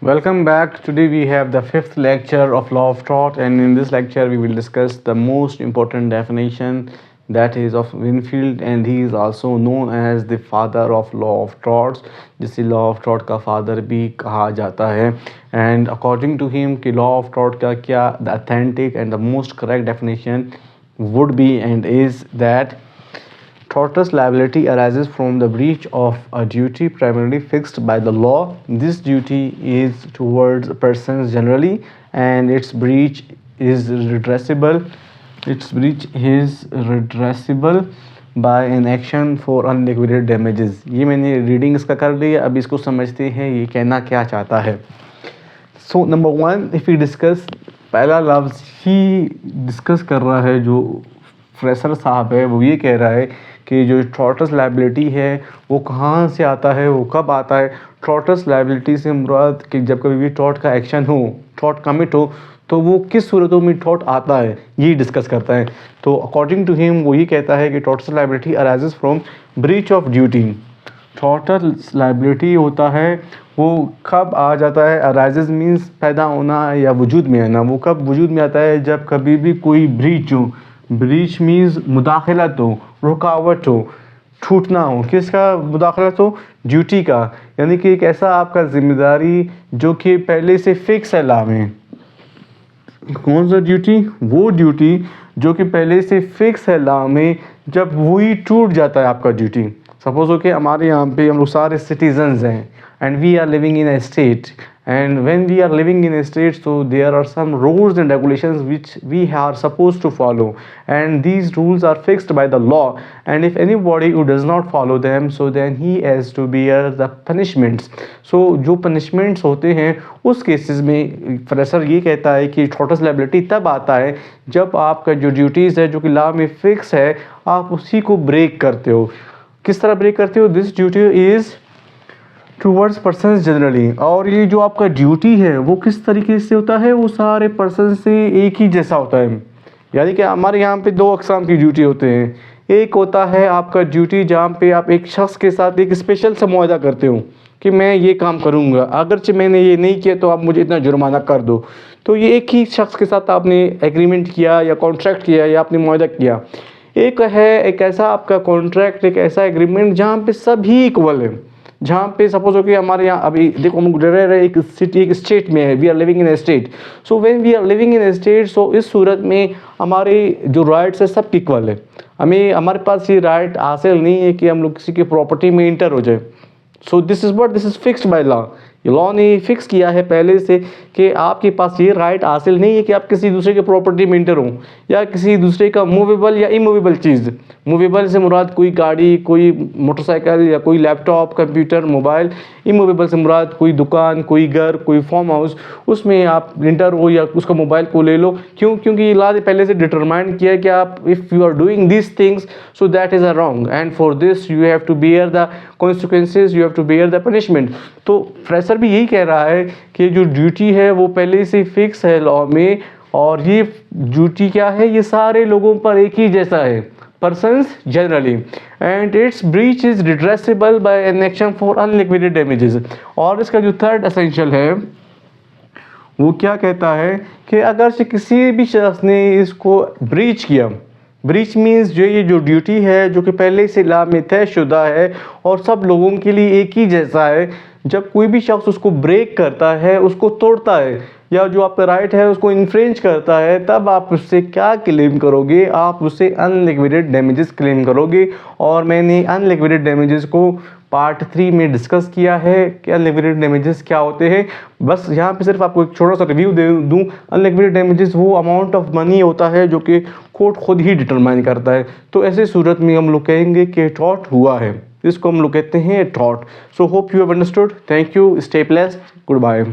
Welcome back. Today we have the fifth lecture of law of tort, and in this lecture we will discuss the most important definition, that is of Winfield, and he is also known as the father of law of torts, जिसे law of tort का father भी कहा जाता है. And according to him कि law of tort का क्या the authentic and the most correct definition would be and is that tortious liability arises from the breach of a duty primarily fixed by the law. This duty is towards persons generally, and its breach is redressable. Its breach is redressable by an action for unliquidated damages. ये मैंने reading इसका कर लिया, अब इसको समझते हैं ये कहना क्या चाहता है. So number one, if we discuss, पहला लफ्ज़ ही डिस्कस कर रहा है जो फ्रेशर साहब है, वो ये कह रहा है कि जो टॉर्टस लायबिलिटी है वो कहाँ से आता है, वो कब आता है. टॉर्टस लायबिलिटी से मुराद कि जब कभी भी टॉर्ट का एक्शन हो, टॉर्ट कमिट हो, तो वो किस सूरतों में टॉर्ट आता है ये डिस्कस करता है. तो अकॉर्डिंग टू हिम वो ये कहता है कि tortious liability arises from breach of duty. Tortious liability होता है वो कब आ जाता है, अराइजेस मीन्स पैदा होना या वजूद में आना. वो कब वजूद में आता है, जब कभी भी कोई ब्रीच हो. ब्रीच मीन्स मुदाखलत हो, रुकावट हो, छूटना हो. किसका मुदाखलत हो? ड्यूटी का. यानी कि एक ऐसा आपका जिम्मेदारी जो कि पहले से फिक्स है लॉ में. कौन सा ड्यूटी? वो ड्यूटी जो कि पहले से फिक्स है लॉ में, जब वही टूट जाता है आपका ड्यूटी. सपोज हो कि हमारे यहाँ पे हम लोग सारे सिटीजन्स हैं and we are living in a state, and when we are living in a state, so there are some rules and regulations which we are supposed to follow, and these rules are fixed by the law, and if anybody who does not follow them, so then he has to bear the punishments. So जो punishments होते हैं उस cases में fresher ये कहता है कि tortious liability तब आता है जब आपका जो ड्यूटीज़ है जो कि लॉ में फिक्स है, आप उसी को ब्रेक करते हो. किस तरह ब्रेक करते हो? This duty is towards persons generally. और ये जो आपका ड्यूटी है वो किस तरीके से होता है? वो सारे पर्सन से एक ही जैसा होता है. यानी कि हमारे यहाँ पे दो अक़साम की ड्यूटी होते हैं. एक होता है आपका ड्यूटी जहाँ पे आप एक शख्स के साथ एक स्पेशल सा मुआहदा करते हो कि मैं ये काम करूँगा, अगरचे मैंने ये नहीं किया तो आप मुझे इतना जुर्माना कर दो. तो ये एक ही शख्स के साथ आपने एग्रीमेंट किया या कॉन्ट्रैक्ट किया या आपने मुआहदा किया. एक है एक ऐसा आपका कॉन्ट्रैक्ट, एक ऐसा एग्रीमेंट जहाँ पे सभी इक्वल है, जहाँ पे सपोज हो कि हमारे यहाँ अभी देखो हम रह रहे एक सिटी एक स्टेट में है, we are living in a state. So when we are living in a state, so इस सूरत में हमारे जो राइट्स है सब इक्वल है. हमारे पास ये राइट हासिल नहीं है कि हम लोग किसी की प्रॉपर्टी में इंटर हो जाए. So this is fixed by law. ये लॉ ने फिक्स किया है पहले से कि आपके पास ये राइट हासिल नहीं है कि आप किसी दूसरे के प्रॉपर्टी में इंटर हो या किसी दूसरे का मूवेबल या इमूवेबल चीज़. मूवेबल से मुराद कोई गाड़ी, कोई मोटरसाइकिल या कोई लैपटॉप, कंप्यूटर, मोबाइल. इमूवेबल से मुराद कोई दुकान, कोई घर, कोई फार्म हाउस, उसमें आप इंटर हो या उसका मोबाइल को ले लो. क्यों? क्योंकि ये लॉ ने पहले से डिटरमाइन किया है कि आप if you are doing this things, so that is a wrong, and for this you have to bear the consequences, you have to bear the punishment. तो फ्रेशर भी यही कह रहा है कि जो ड्यूटी है वो पहले से फिक्स है लॉ में, और ये ड्यूटी क्या है? ये सारे लोगों पर एक ही जैसा है, persons generally, and its breach is redressable by an action for unliquidated damages. और इसका जो थर्ड एसेंशियल है वो क्या कहता है कि अगर से किसी भी शख्स ने इसको ब्रीच किया, ब्रीच मीन्स जो ये जो ड्यूटी है जो कि पहले से लॉ में तयशुदा है और सब लोगों के लिए एक ही जैसा है, जब कोई भी शख्स उसको ब्रेक करता है, उसको तोड़ता है या जो आपका राइट है उसको इन्फ्रिंज करता है, तब आप उससे क्या क्लेम करोगे? आप उससे अनलिक्विडेटेड डैमेजेस क्लेम करोगे. और मैंने अनलिक्विडेटेड डैमेजेस को पार्ट 3 में डिस्कस किया है कि अनलिक्विडेटेड डैमेजेस क्या होते हैं. बस यहाँ पे सिर्फ आपको एक छोटा सा रिव्यू दे दूँ. अनलिक्विडेटेड डैमेजेस वो अमाउंट ऑफ मनी होता है जो कि कोर्ट खुद ही डिटरमाइन करता है. तो ऐसे सूरत में हम लोग कहेंगे कि टॉर्ट हुआ है, इसको हम लोग कहते हैं tort. So hope you have understood. Thank you. Stay blessed. Good bye.